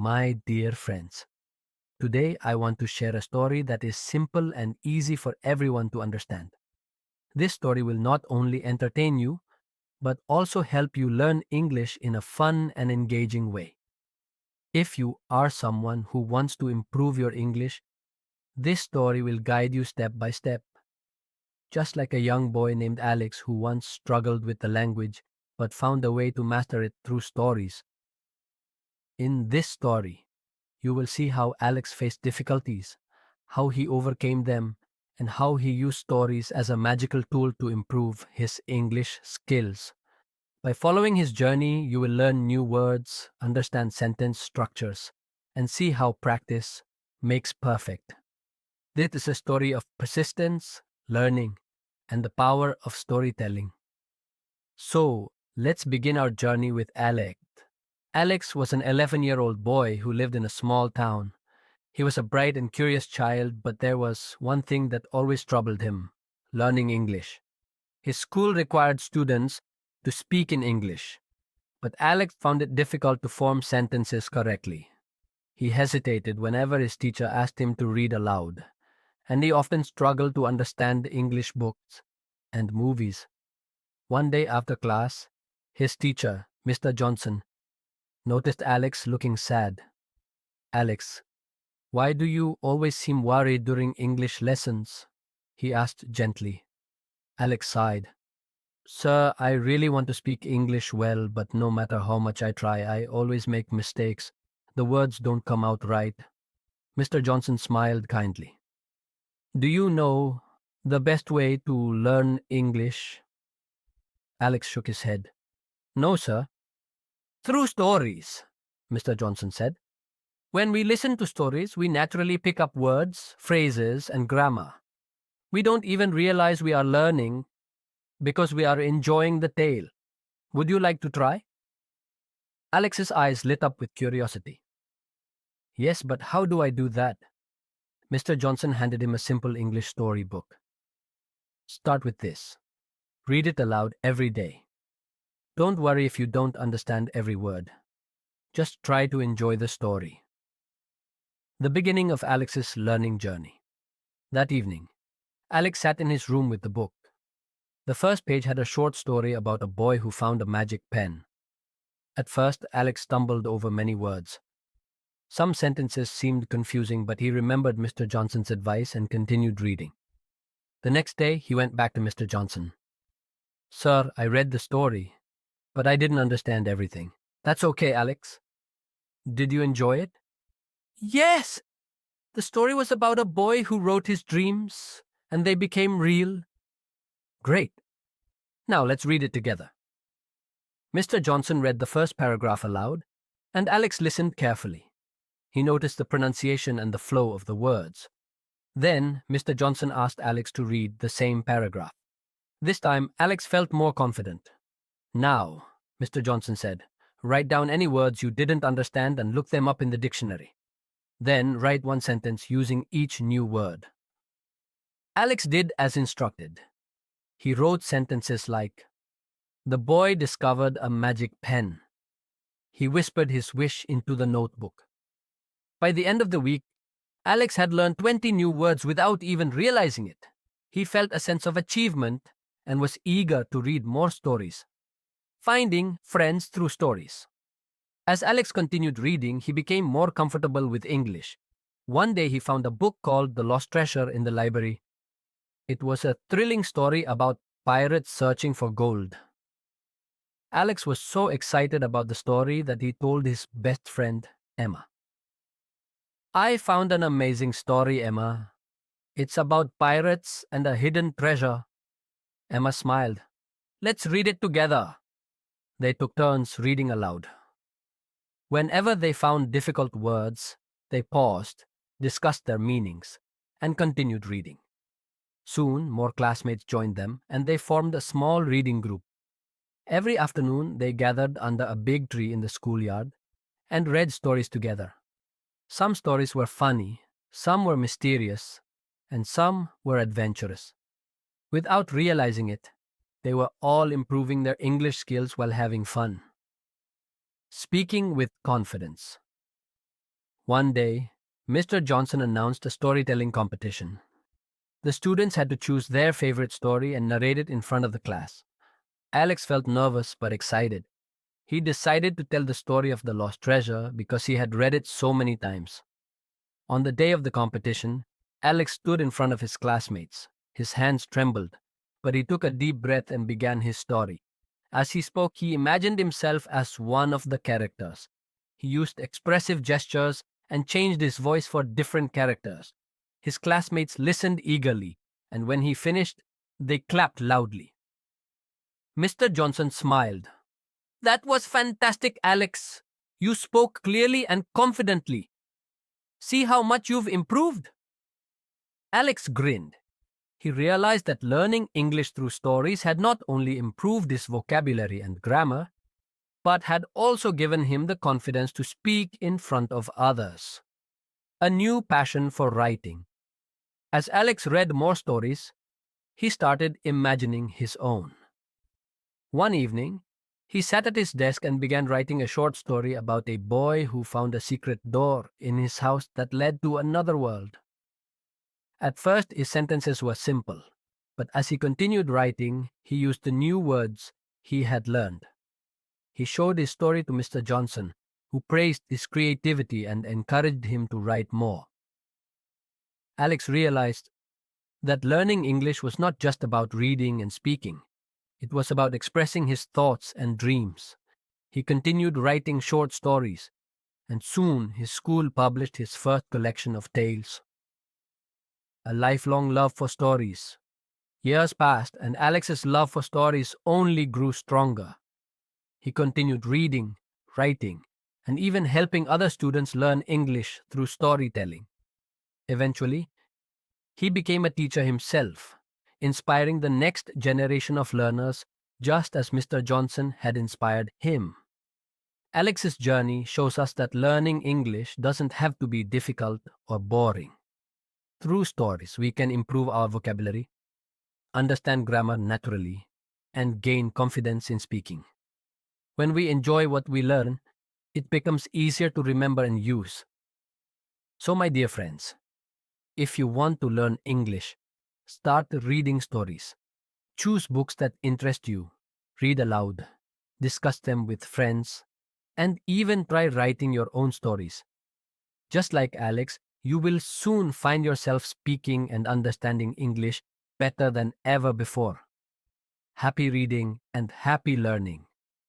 my dear friends. Today I want to share a story that is simple and easy for everyone to understand. This story will not only entertain you, but also help you learn English in a fun and engaging way. If you are someone who wants to improve your English, this story will guide you step by step. Just like a young boy named Alex who once struggled with the language but found a way to master it through stories. In this story, you will see how Alex faced difficulties, how he overcame them, and how he used stories as a magical tool to improve his English skills. By following his journey, you will learn new words, understand sentence structures, and see how practice makes perfect. This is a story of persistence, learning, and the power of storytelling. So, let's begin our journey with Alex. Alex was an 11-year-old boy who lived in a small town. He was a bright and curious child, but there was one thing that always troubled him: learning English. His school required students to speak in English, but Alex found it difficult to form sentences correctly. He hesitated whenever his teacher asked him to read aloud, and he often struggled to understand English books and movies. One day after class, his teacher, Mr. Johnson, noticed Alex looking sad. "Alex, why do you always seem worried during English lessons?" he asked gently. Alex sighed. "Sir, I really want to speak English well, but no matter how much I try, I always make mistakes. The words don't come out right." Mr. Johnson smiled kindly. "Do you know the best way to learn English?" Alex shook his head. "No, sir." "Through stories," Mr. Johnson said. "When we listen to stories, we naturally pick up words, phrases, and grammar. We don't even realize we are learning because we are enjoying the tale. Would you like to try?" Alex's eyes lit up with curiosity. "Yes, but how do I do that?" Mr. Johnson handed him a simple English story book. "Start with this. Read it aloud every day. Don't worry if you don't understand every word. Just try to enjoy the story." The beginning of Alex's learning journey. That evening, Alex sat in his room with the book. The first page had a short story about a boy who found a magic pen. At first, Alex stumbled over many words. Some sentences seemed confusing, but he remembered Mr. Johnson's advice and continued reading. The next day, he went back to Mr. Johnson. "Sir, I read the story, but I didn't understand everything." "That's okay, Alex. Did you enjoy it?" "Yes! The story was about a boy who wrote his dreams, and they became real." "Great. Now let's read it together." Mr. Johnson read the first paragraph aloud, and Alex listened carefully. He noticed the pronunciation and the flow of the words. Then, Mr. Johnson asked Alex to read the same paragraph. This time, Alex felt more confident. "Now," Mr. Johnson said, "write down any words you didn't understand and look them up in the dictionary. Then write one sentence using each new word." Alex did as instructed. He wrote sentences like, "The boy discovered a magic pen. He whispered his wish into the notebook." By the end of the week, Alex had learned 20 new words without even realizing it. He felt a sense of achievement and was eager to read more stories. Finding friends through stories. As Alex continued reading, he became more comfortable with English. One day he found a book called The Lost Treasure in the library. It was a thrilling story about pirates searching for gold. Alex was so excited about the story that he told his best friend, Emma. "I found an amazing story, Emma. It's about pirates and a hidden treasure." Emma smiled. "Let's read it together." They took turns reading aloud. Whenever they found difficult words, they paused, discussed their meanings, and continued reading. Soon, more classmates joined them, and they formed a small reading group. Every afternoon, they gathered under a big tree in the schoolyard and read stories together. Some stories were funny, some were mysterious, and some were adventurous. Without realizing it, they were all improving their English skills while having fun. Speaking with confidence. One day, Mr. Johnson announced a storytelling competition. The students had to choose their favorite story and narrate it in front of the class. Alex felt nervous but excited. He decided to tell the story of the lost treasure because he had read it so many times. On the day of the competition, Alex stood in front of his classmates. His hands trembled, but he took a deep breath and began his story. As he spoke, he imagined himself as one of the characters. He used expressive gestures and changed his voice for different characters. His classmates listened eagerly, and when he finished, they clapped loudly. Mr. Johnson smiled. "That was fantastic, Alex. You spoke clearly and confidently. See how much you've improved." Alex grinned. He realized that learning English through stories had not only improved his vocabulary and grammar, but had also given him the confidence to speak in front of others. A new passion for writing. As Alex read more stories, he started imagining his own. One evening, he sat at his desk and began writing a short story about a boy who found a secret door in his house that led to another world. At first, his sentences were simple, but as he continued writing, he used the new words he had learned. He showed his story to Mr. Johnson, who praised his creativity and encouraged him to write more. Alex realized that learning English was not just about reading and speaking. It was about expressing his thoughts and dreams. He continued writing short stories, and soon his school published his first collection of tales. A lifelong love for stories. Years passed, and Alex's love for stories only grew stronger. He continued reading, writing, and even helping other students learn English through storytelling. Eventually, he became a teacher himself, inspiring the next generation of learners just as Mr. Johnson had inspired him. Alex's journey shows us that learning English doesn't have to be difficult or boring. Through stories, we can improve our vocabulary, understand grammar naturally, and gain confidence in speaking. When we enjoy what we learn, it becomes easier to remember and use. So, my dear friends, if you want to learn English, start reading stories. Choose books that interest you, read aloud, discuss them with friends, and even try writing your own stories. Just like Alex, you will soon find yourself speaking and understanding English better than ever before. Happy reading and happy learning.